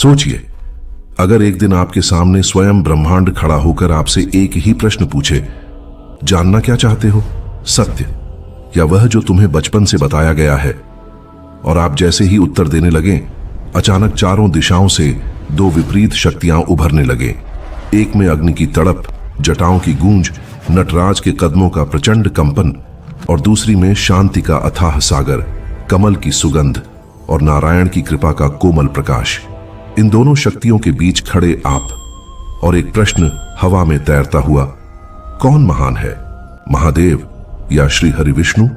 सोचिए, अगर एक दिन आपके सामने स्वयं ब्रह्मांड खड़ा होकर आपसे एक ही प्रश्न पूछे, जानना क्या चाहते हो, सत्य या वह जो तुम्हें बचपन से बताया गया है? और आप जैसे ही उत्तर देने लगे, अचानक चारों दिशाओं से दो विपरीत शक्तियां उभरने लगे। एक में अग्नि की तड़प, जटाओं की गूंज, नटराज के कदमों का प्रचंड कंपन, और दूसरी में शांति का अथाह सागर, कमल की सुगंध और नारायण की कृपा का कोमल प्रकाश। इन दोनों शक्तियों के बीच खड़े आप, और एक प्रश्न हवा में तैरता हुआ, कौन महान है, महादेव या श्री हरि विष्णु?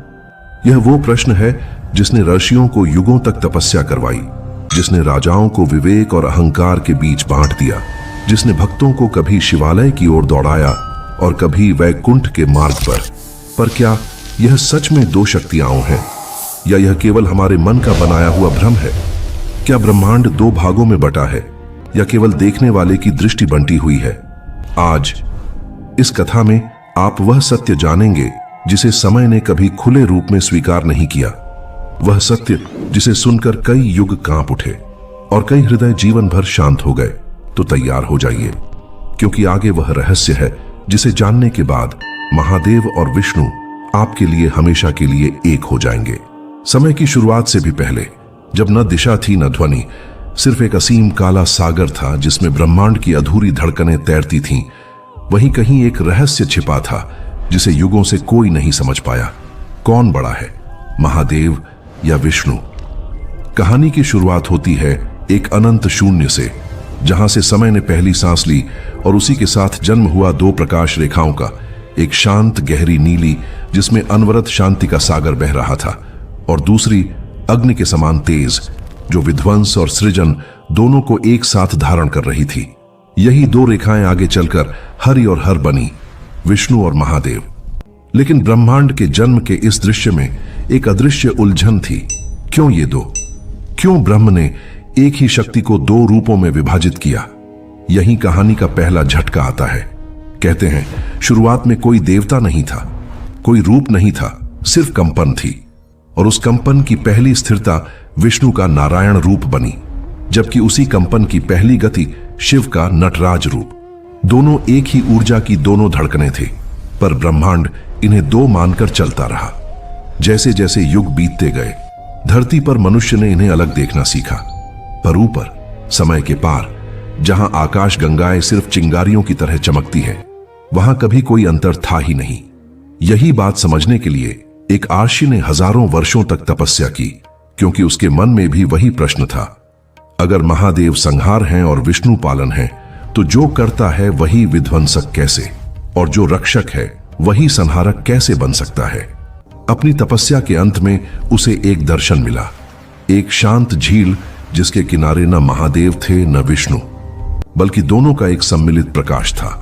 यह वो प्रश्न है जिसने ऋषियों को युगों तक तपस्या करवाई, जिसने राजाओं को विवेक और अहंकार के बीच बांट दिया, जिसने भक्तों को कभी शिवालय की ओर दौड़ाया और कभी वैकुंठ के मार्ग पर क्या यह सच में दो शक्तियां हैं, या यह केवल हमारे मन का बनाया हुआ भ्रम है? क्या ब्रह्मांड दो भागों में बटा है, या केवल देखने वाले की दृष्टि बंटी हुई है? आज इस कथा में आप वह सत्य जानेंगे जिसे समय ने कभी खुले रूप में स्वीकार नहीं किया, वह सत्य जिसे सुनकर कई युग कांप उठे और कई हृदय जीवन भर शांत हो गए। तो तैयार हो जाइए, क्योंकि आगे वह रहस्य है जिसे जानने के बाद महादेव और विष्णु आपके लिए हमेशा के लिए एक हो जाएंगे। समय की शुरुआत से भी पहले, जब न दिशा थी न ध्वनि, सिर्फ एक असीम काला सागर था जिसमें ब्रह्मांड की अधूरी धड़कनें तैरती थीं, वहीं कहीं एक रहस्य छिपा था जिसे युगों से कोई नहीं समझ पाया। कौन बड़ा है, महादेव या विष्णु? कहानी की शुरुआत होती है एक अनंत शून्य से, जहां से समय ने पहली सांस ली, और उसी के साथ जन्म हुआ दो प्रकाश रेखाओं का, एक शांत गहरी नीली जिसमें अनवरत शांति का सागर बह रहा था, और दूसरी अग्नि के समान तेज जो विध्वंस और सृजन दोनों को एक साथ धारण कर रही थी। यही दो रेखाएं आगे चलकर हरि और हर बनी, विष्णु और महादेव। लेकिन ब्रह्मांड के जन्म के इस दृश्य में एक अदृश्य उलझन थी। क्यों ये दो? क्यों ब्रह्म ने एक ही शक्ति को दो रूपों में विभाजित किया? यही कहानी का पहला झटका आता है। कहते हैं शुरुआत में कोई देवता नहीं था, कोई रूप नहीं था, सिर्फ कंपन थी, और उस कंपन की पहली स्थिरता विष्णु का नारायण रूप बनी, जबकि उसी कंपन की पहली गति शिव का नटराज रूप। दोनों एक ही ऊर्जा की दोनों धड़कनें थे, पर ब्रह्मांड इन्हें दो मानकर चलता रहा। जैसे जैसे युग बीतते गए, धरती पर मनुष्य ने इन्हें अलग देखना सीखा, पर ऊपर समय के पार, जहां आकाश गंगाएं सिर्फ चिंगारियों की तरह चमकती है, वहां कभी कोई अंतर था ही नहीं। यही बात समझने के लिए एक आर्षि ने हजारों वर्षों तक तपस्या की, क्योंकि उसके मन में भी वही प्रश्न था, अगर महादेव संहार हैं और विष्णु पालन हैं, तो जो करता है वही विध्वंसक कैसे, और जो रक्षक है वही संहारक कैसे बन सकता है? अपनी तपस्या के अंत में उसे एक दर्शन मिला, एक शांत झील जिसके किनारे न महादेव थे न विष्णु, बल्कि दोनों का एक सम्मिलित प्रकाश था।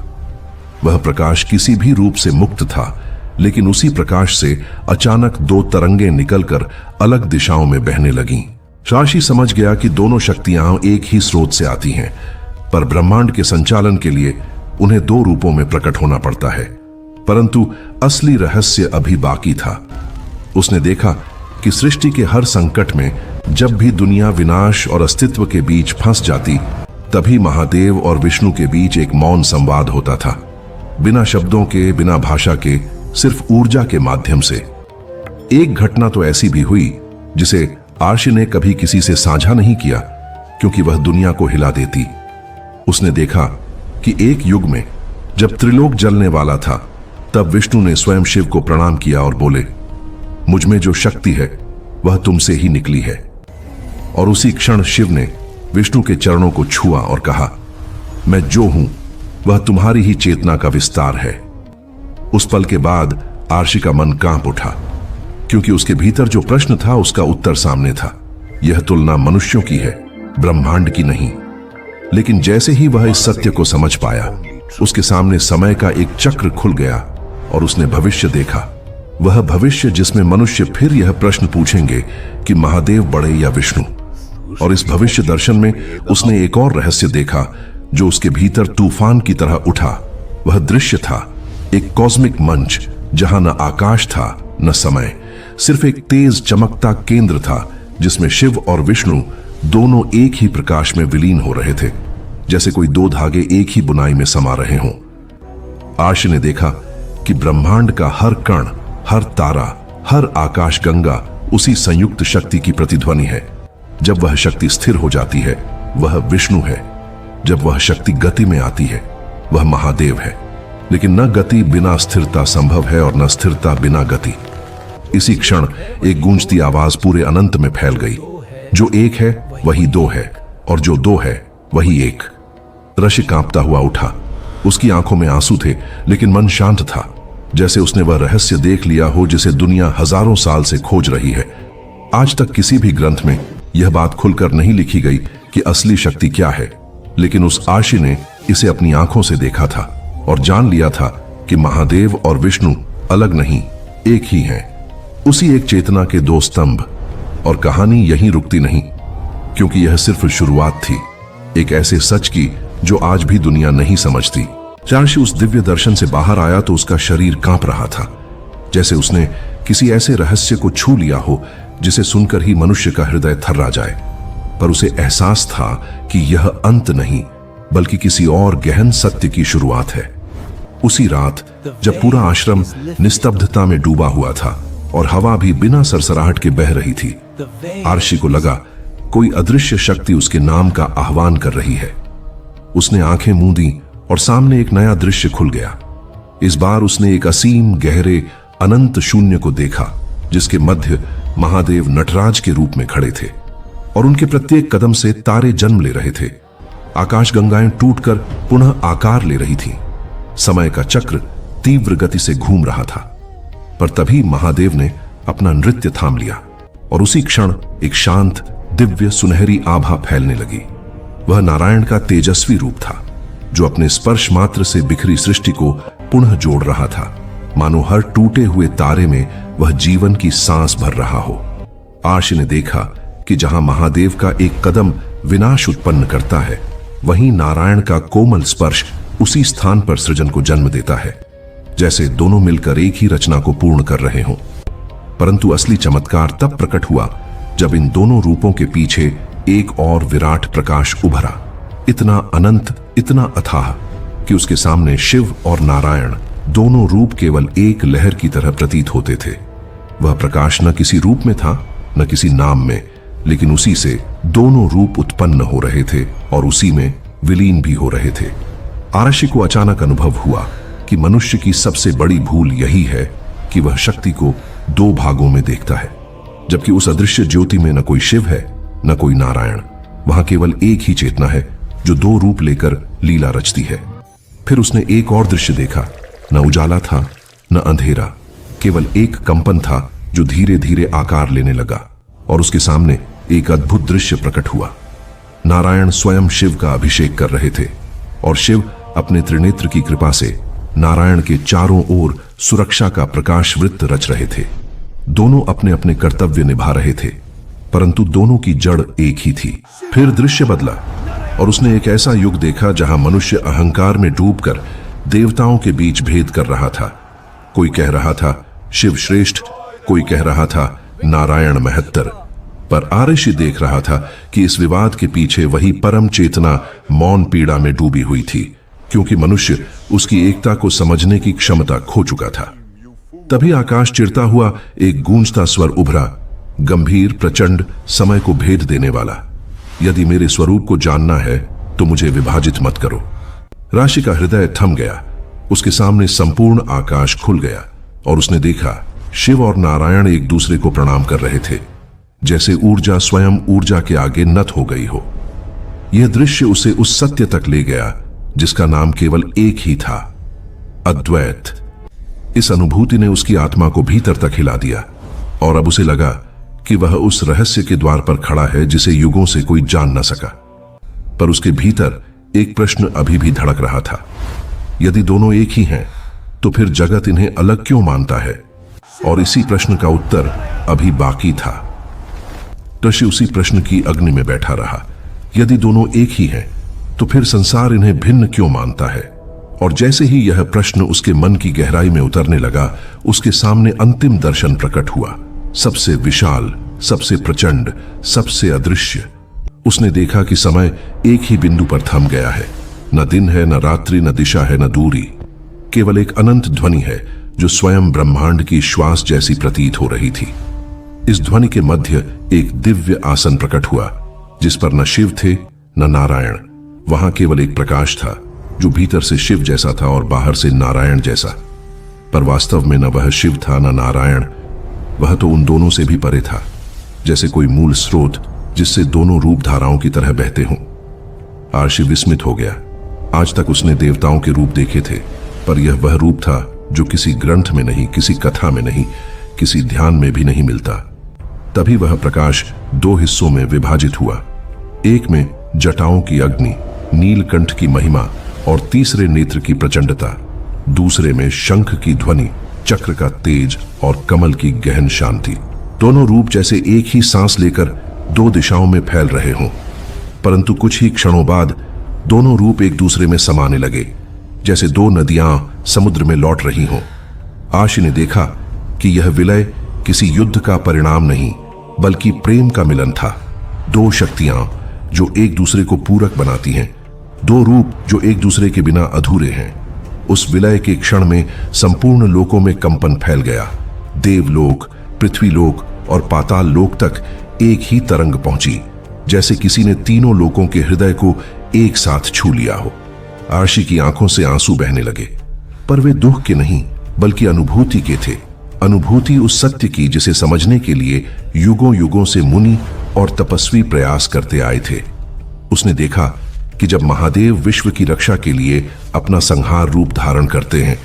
वह प्रकाश किसी भी रूप से मुक्त था, लेकिन उसी प्रकाश से अचानक दो तरंगें निकलकर अलग दिशाओं में बहने लगीं। ऋषि समझ गया कि दोनों शक्तियां एक ही स्रोत से आती हैं, पर ब्रह्मांड के संचालन के लिए उन्हें दो रूपों में प्रकट होना पड़ता है। परंतु असली रहस्य अभी बाकी था। उसने देखा कि सृष्टि के हर संकट में जब भी दुनिया विनाश और अस्तित्व के बीच फंस जाती, तभी महादेव और विष्णु के बीच एक मौन संवाद होता था, बिना शब्दों के, बिना भाषा के, सिर्फ ऊर्जा के माध्यम से। एक घटना तो ऐसी भी हुई जिसे आर्षि ने कभी किसी से साझा नहीं किया, क्योंकि वह दुनिया को हिला देती। उसने देखा कि एक युग में जब त्रिलोक जलने वाला था, तब विष्णु ने स्वयं शिव को प्रणाम किया और बोले, मुझ में जो शक्ति है वह तुमसे ही निकली है। और उसी क्षण शिव ने विष्णु के चरणों को छुआ और कहा, मैं जो हूं वह तुम्हारी ही चेतना का विस्तार है। उस पल के बाद आर्षि का मन कांप उठा, क्योंकि उसके भीतर जो प्रश्न था उसका उत्तर सामने था। यह तुलना मनुष्यों की है, ब्रह्मांड की नहीं। लेकिन जैसे ही वह इस सत्य को समझ पाया, उसके सामने समय का एक चक्र खुल गया और उसने भविष्य देखा। वह भविष्य जिसमें मनुष्य फिर यह प्रश्न पूछेंगे कि महादेव बड़े या विष्णु। और इस भविष्य दर्शन में उसने एक और रहस्य देखा जो उसके भीतर तूफान की तरह उठा। वह दृश्य था एक कॉस्मिक मंच, जहां न आकाश था न समय, सिर्फ एक तेज चमकता केंद्र था जिसमें शिव और विष्णु दोनों एक ही प्रकाश में विलीन हो रहे थे, जैसे कोई दो धागे एक ही बुनाई में समा रहे हों। आर्ष ने देखा कि ब्रह्मांड का हर कण, हर तारा, हर आकाशगंगा उसी संयुक्त शक्ति की प्रतिध्वनि है। जब वह शक्ति स्थिर हो जाती है वह विष्णु है, जब वह शक्ति गति में आती है वह महादेव है। लेकिन न गति बिना स्थिरता संभव है और न स्थिरता बिना गति। इसी क्षण एक गूंजती आवाज पूरे अनंत में फैल गई, जो एक है वही दो है और जो दो है वही एक। ऋषि कांपता हुआ उठा। उसकी आंखों में आंसू थे लेकिन मन शांत था, जैसे उसने वह रहस्य देख लिया हो जिसे दुनिया हजारों साल से खोज रही है। आज तक किसी भी ग्रंथ में यह बात खुलकर नहीं लिखी गई कि असली शक्ति क्या है, लेकिन उस आर्षि ने इसे अपनी आंखों से देखा था और जान लिया था कि महादेव और विष्णु अलग नहीं, एक ही हैं, उसी एक चेतना के दो स्तंभ। और कहानी यहीं रुकती नहीं, क्योंकि यह सिर्फ शुरुआत थी एक ऐसे सच की जो आज भी दुनिया नहीं समझती। आर्षि उस दिव्य दर्शन से बाहर आया तो उसका शरीर कांप रहा था, जैसे उसने किसी ऐसे रहस्य को छू लिया हो जिसे सुनकर ही मनुष्य का हृदय थर्रा जाए। पर उसे एहसास था कि यह अंत नहीं, बल्कि किसी और गहन सत्य की शुरुआत है। उसी रात जब पूरा आश्रम निस्तब्धता में डूबा हुआ था और हवा भी बिना सरसराहट के बह रही थी, आर्षि को लगा कोई अदृश्य शक्ति उसके नाम का आह्वान कर रही है। उसने आंखें मूंदी और सामने एक नया दृश्य खुल गया। इस बार उसने एक असीम, गहरे, अनंत शून्य को देखा, जिसके मध्य महादेव नटराज के रूप में खड़े थे और उनके प्रत्येक कदम से तारे जन्म ले रहे थे। आकाशगंगाएं टूटकर पुनः आकार ले रही थीं। समय का चक्र तीव्र गति से घूम रहा था। पर तभी महादेव ने अपना नृत्य थाम लिया और उसी क्षण एक शांत, दिव्य, सुनहरी आभा फैलने लगी। वह नारायण का तेजस्वी रूप था, जो अपने स्पर्श मात्र से बिखरी सृष्टि को पुनः जोड़ रहा था, मानो हर टूटे हुए तारे में वह जीवन की सांस भर रहा हो। आर्षि ने देखा कि जहां महादेव का एक कदम विनाश उत्पन्न करता है, वहीं नारायण का कोमल स्पर्श उसी स्थान पर सृजन को जन्म देता है, जैसे दोनों मिलकर एक ही रचना को पूर्ण कर रहे हों। परंतु असली चमत्कार तब प्रकट हुआ जब इन दोनों रूपों के पीछे एक और विराट प्रकाश उभरा, इतना अनंत, इतना अथाह कि उसके सामने शिव और नारायण दोनों रूप केवल एक लहर की तरह प्रतीत होते थे। वह प्रकाश न किसी रूप में था, न किसी नाम में, लेकिन उसी से दोनों रूप उत्पन्न हो रहे थे और उसी में विलीन भी हो रहे थे। आर्षि को अचानक अनुभव हुआ कि मनुष्य की सबसे बड़ी भूल यही है कि वह शक्ति को दो भागों में देखता है, जबकि उस अदृश्य ज्योति में न कोई शिव है, न कोई नारायण। वहां केवल एक ही चेतना है जो दो रूप लेकर लीला रचती है। फिर उसने एक और दृश्य देखा। न उजाला था, न अंधेरा, केवल एक कंपन था जो धीरे धीरे आकार लेने लगा और उसके सामने एक अद्भुत दृश्य प्रकट हुआ। नारायण स्वयं शिव का अभिषेक कर रहे थे और शिव अपने त्रिनेत्र की कृपा से नारायण के चारों ओर सुरक्षा का प्रकाश वृत्त रच रहे थे। दोनों अपने अपने कर्तव्य निभा रहे थे, परंतु दोनों की जड़ एक ही थी। फिर दृश्य बदला और उसने एक ऐसा युग देखा जहां मनुष्य अहंकार में डूबकर देवताओं के बीच भेद कर रहा था। कोई कह रहा था शिव श्रेष्ठ, कोई कह रहा था नारायण महत्तर। पर आर्षि देख रहा था कि इस विवाद के पीछे वही परम चेतना मौन पीड़ा में डूबी हुई थी, क्योंकि मनुष्य उसकी एकता को समझने की क्षमता खो चुका था। तभी आकाश चिरता हुआ एक गूंजता स्वर उभरा, गंभीर, प्रचंड, समय को भेद देने वाला। यदि मेरे स्वरूप को जानना है तो मुझे विभाजित मत करो। राशि का हृदय थम गया। उसके सामने संपूर्ण आकाश खुल गया और उसने देखा शिव और नारायण एक दूसरे को प्रणाम कर रहे थे, जैसे ऊर्जा स्वयं ऊर्जा के आगे नत हो गई हो। यह दृश्य उसे उस सत्य तक ले गया जिसका नाम केवल एक ही था, अद्वैत। इस अनुभूति ने उसकी आत्मा को भीतर तक हिला दिया और अब उसे लगा कि वह उस रहस्य के द्वार पर खड़ा है जिसे युगों से कोई जान न सका। पर उसके भीतर एक प्रश्न अभी भी धड़क रहा था, यदि दोनों एक ही हैं तो फिर जगत इन्हें अलग क्यों मानता है? और इसी प्रश्न का उत्तर अभी बाकी था। ऋषि उसी प्रश्न की अग्नि में बैठा रहा, यदि दोनों एक ही हैं तो फिर संसार इन्हें भिन्न क्यों मानता है? और जैसे ही यह प्रश्न उसके मन की गहराई में उतरने लगा, उसके सामने अंतिम दर्शन प्रकट हुआ, सबसे विशाल, सबसे प्रचंड, सबसे अदृश्य। उसने देखा कि समय एक ही बिंदु पर थम गया है। न दिन है, न रात्रि, न दिशा है, न दूरी। केवल एक अनंत ध्वनि है जो स्वयं ब्रह्मांड की श्वास जैसी प्रतीत हो रही थी। इस ध्वनि के मध्य एक दिव्य आसन प्रकट हुआ, जिस पर न शिव थे न नारायण। वहां केवल एक प्रकाश था जो भीतर से शिव जैसा था और बाहर से नारायण जैसा। पर वास्तव में न वह शिव था न नारायण, वह तो उन दोनों से भी परे था, जैसे कोई मूल स्रोत जिससे दोनों रूप धाराओं की तरह बहते हों। आर्षि विस्मित हो गया। आज तक उसने देवताओं के रूप देखे थे, पर यह वह रूप था जो किसी ग्रंथ में नहीं, किसी कथा में नहीं, किसी ध्यान में भी नहीं मिलता। तभी वह प्रकाश दो हिस्सों में विभाजित हुआ। एक में जटाओं की अग्नि, नीलकंठ की महिमा और तीसरे नेत्र की प्रचंडता, दूसरे में शंख की ध्वनि, चक्र का तेज और कमल की गहन शांति। दोनों रूप जैसे एक ही सांस लेकर दो दिशाओं में फैल रहे हों, परंतु कुछ ही क्षणों बाद दोनों रूप एक दूसरे में समाने लगे, जैसे दो नदियां समुद्र में लौट रही हों। आर्षि ने देखा कि यह विलय किसी युद्ध का परिणाम नहीं, बल्कि प्रेम का मिलन था। दो शक्तियां जो एक दूसरे को पूरक बनाती हैं, दो रूप जो एक दूसरे के बिना अधूरे हैं। उस विलय के क्षण में संपूर्ण लोकों में कंपन फैल गया। देवलोक, पृथ्वीलोक और पाताल लोक तक एक ही तरंग पहुंची, जैसे किसी ने तीनों लोकों के हृदय को एक साथ छू लिया हो। आर्षि की आंखों से आंसू बहने लगे, पर वे दुख के नहीं बल्कि अनुभूति के थे। अनुभूति उस सत्य की जिसे समझने के लिए युगों युगों से मुनि और तपस्वी प्रयास करते आए थे। उसने देखा कि जब महादेव विश्व की रक्षा के लिए अपना संहार रूप धारण करते हैं,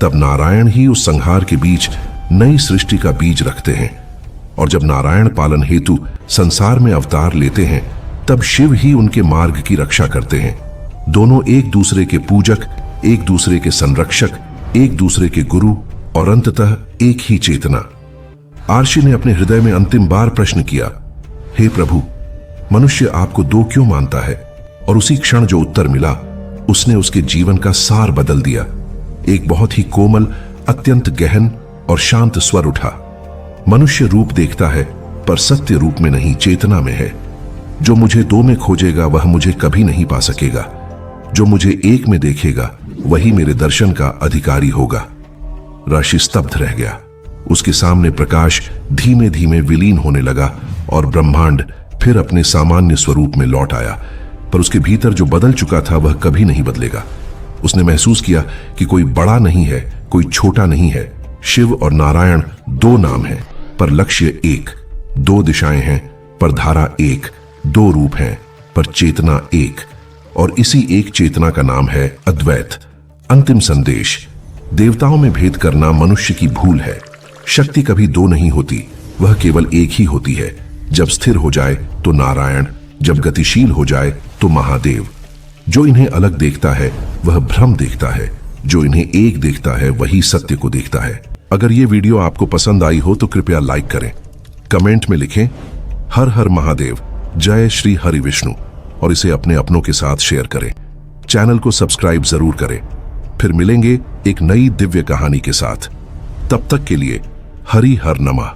तब नारायण ही उस संहार के बीच नई सृष्टि का बीज रखते हैं, और जब नारायण पालन हेतु संसार में अवतार लेते हैं, तब शिव ही उनके मार्ग की रक्षा करते हैं। दोनों एक दूसरे के पूजक, एक दूसरे के संरक्षक, एक दूसरे के गुरु और अंततः एक ही चेतना। आर्षि ने अपने हृदय में अंतिम बार प्रश्न किया, हे प्रभु, मनुष्य आपको दो क्यों मानता है? और उसी क्षण जो उत्तर मिला, उसने उसके जीवन का सार बदल दिया। एक बहुत ही कोमल, अत्यंत गहन और शांत स्वर उठा, मनुष्य रूप देखता है पर सत्य रूप में नहीं, चेतना में है। जो मुझे दो में खोजेगा वह मुझे कभी नहीं पा सकेगा। जो मुझे एक में देखेगा वही मेरे दर्शन का अधिकारी होगा। ऋषि स्तब्ध रह गया। उसके सामने प्रकाश धीमे धीमे विलीन होने लगा और ब्रह्मांड फिर अपने सामान्य स्वरूप में लौट आया। पर उसके भीतर जो बदल चुका था वह कभी नहीं बदलेगा। उसने महसूस किया कि कोई बड़ा नहीं है, कोई छोटा नहीं है। शिव और नारायण दो नाम हैं, पर लक्ष्य एक। दो दिशाएं हैं, पर धारा एक। दो रूप हैं, पर चेतना एक। और इसी एक चेतना का नाम है अद्वैत। अंतिम संदेश, देवताओं में भेद करना मनुष्य की भूल है। शक्ति कभी दो नहीं होती, वह केवल एक ही होती है। जब स्थिर हो जाए तो नारायण, जब गतिशील हो जाए तो महादेव। जो इन्हें अलग देखता है वह भ्रम देखता है, जो इन्हें एक देखता है वही सत्य को देखता है। अगर ये वीडियो आपको पसंद आई हो तो कृपया लाइक करें, कमेंट में लिखें हर हर महादेव, जय श्री हरि विष्णु, और इसे अपने अपनों के साथ शेयर करें। चैनल को सब्सक्राइब जरूर करें। फिर मिलेंगे एक नई दिव्य कहानी के साथ। तब तक के लिए हरि हर नमः।